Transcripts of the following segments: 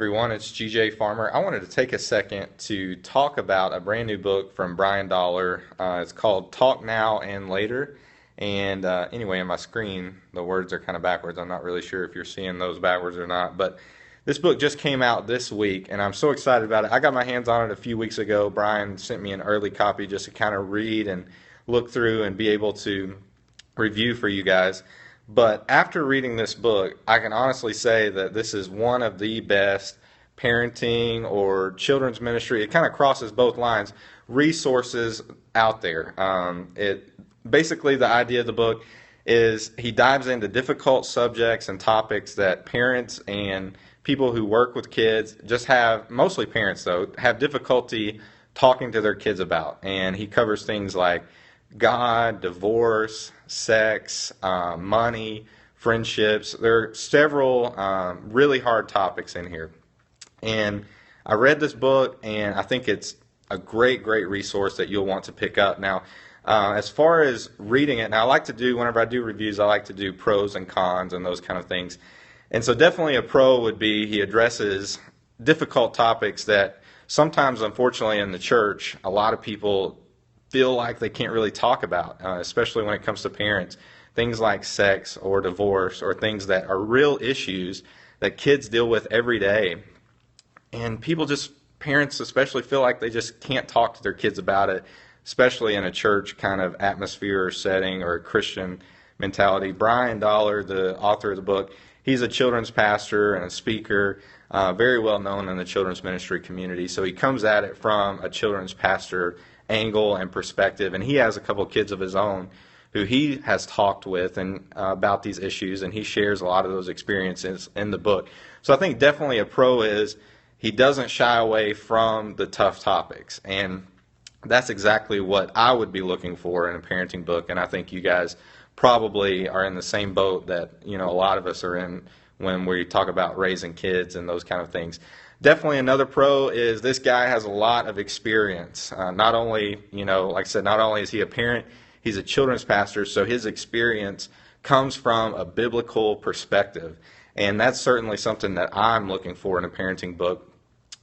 Everyone, it's GJ Farmer. I wanted to take a second to talk about a brand new book from Brian Dollar. It's called Talk Now and Later. And anyway, on my screen, the words are kind of backwards. I'm not really sure if you're seeing those backwards or not. But this book just came out this week, and I'm so excited about it. I got my hands on it a few weeks ago. Brian sent me an early copy just to kind of read and look through and be able to review for you guys. But after reading this book, I can honestly say that this is one of the best parenting or children's ministry. It kind of crosses both lines, resources out there. Basically, the idea of the book is he dives into difficult subjects and topics that parents and people who work with kids just have, mostly parents though, have difficulty talking to their kids about. And he covers things like God, divorce, sex, money, friendships. There are several really hard topics in here. And I read this book, and I think it's a great resource that you'll want to pick up. Now, as far as reading it, now I like to do, whenever I do reviews, I like to do pros and cons and those kind of things. And so definitely a pro would be he addresses difficult topics that sometimes, unfortunately, in the church, a lot of people feel like they can't really talk about, especially when it comes to parents. Things like sex or divorce or things that are real issues that kids deal with every day. And people just, parents especially, feel like they just can't talk to their kids about it, especially in a church kind of atmosphere or setting or a Christian mentality. Brian Dollar, the author of the book, he's a children's pastor and a speaker, very well known in the children's ministry community. So he comes at it from a children's pastor angle and perspective, and he has a couple kids of his own who he has talked with and about these issues, and he shares a lot of those experiences in the book. So I think definitely a pro is he doesn't shy away from the tough topics, and that's exactly what I would be looking for in a parenting book, and I think you guys probably are in the same boat that a lot of us are in when we talk about raising kids and those kind of things. Definitely another pro is this guy has a lot of experience. Not only, like I said, not only is he a parent, he's a children's pastor, so his experience comes from a biblical perspective. And that's certainly something that I'm looking for in a parenting book.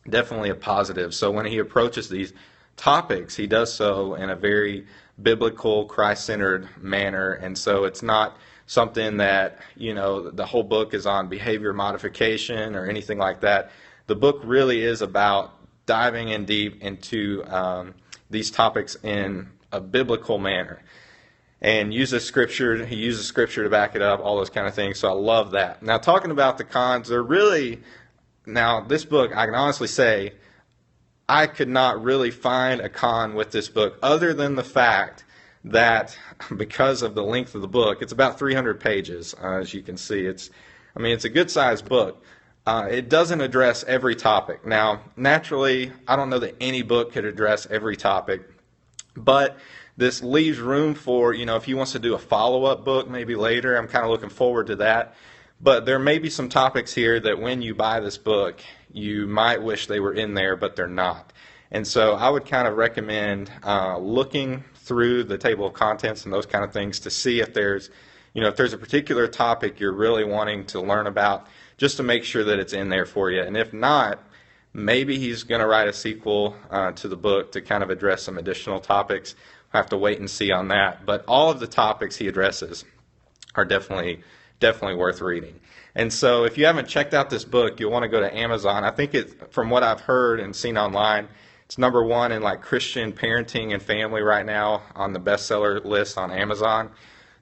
Definitely a positive. So when he approaches these topics, he does so in a very biblical, Christ-centered manner. And so it's not something that, the whole book is on behavior modification or anything like that. The book really is about diving in deep into these topics in a biblical manner, and he uses scripture to back it up, all those kind of things. So I love that. Now, talking about the cons, this book, I can honestly say, I could not really find a con with this book other than the fact that because of the length of the book, it's about 300 pages, as you can see. It's a good-sized book. It doesn't address every topic. Now, naturally, I don't know that any book could address every topic, but this leaves room for, if he wants to do a follow-up book maybe later. I'm kind of looking forward to that. But there may be some topics here that when you buy this book, you might wish they were in there, but they're not. And so I would kind of recommend looking through the table of contents and those kind of things to see if there's a particular topic you're really wanting to learn about, just to make sure that it's in there for you. And if not, maybe he's going to write a sequel to the book to kind of address some additional topics. We'll have to wait and see on that. But all of the topics he addresses are definitely worth reading. And so if you haven't checked out this book, you'll want to go to Amazon. I think from what I've heard and seen online, it's number one in like Christian parenting and family right now on the bestseller list on Amazon.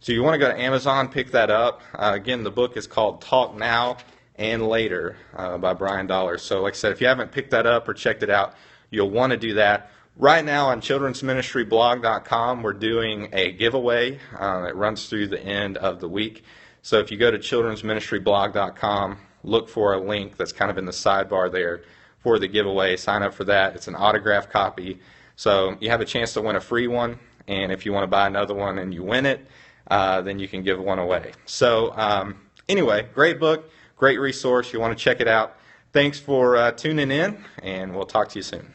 So you want to go to Amazon, pick that up. Again, the book is called Talk Now and Later by Brian Dollar. So like I said, if you haven't picked that up or checked it out, you'll want to do that. Right now on childrensministryblog.com, we're doing a giveaway that runs through the end of the week. So if you go to childrensministryblog.com, look for a link that's kind of in the sidebar there for the giveaway. Sign up for that. It's an autographed copy. So you have a chance to win a free one. And if you want to buy another one and you win it, then you can give one away. So anyway, great book, great resource. You want to check it out. Thanks for tuning in, and we'll talk to you soon.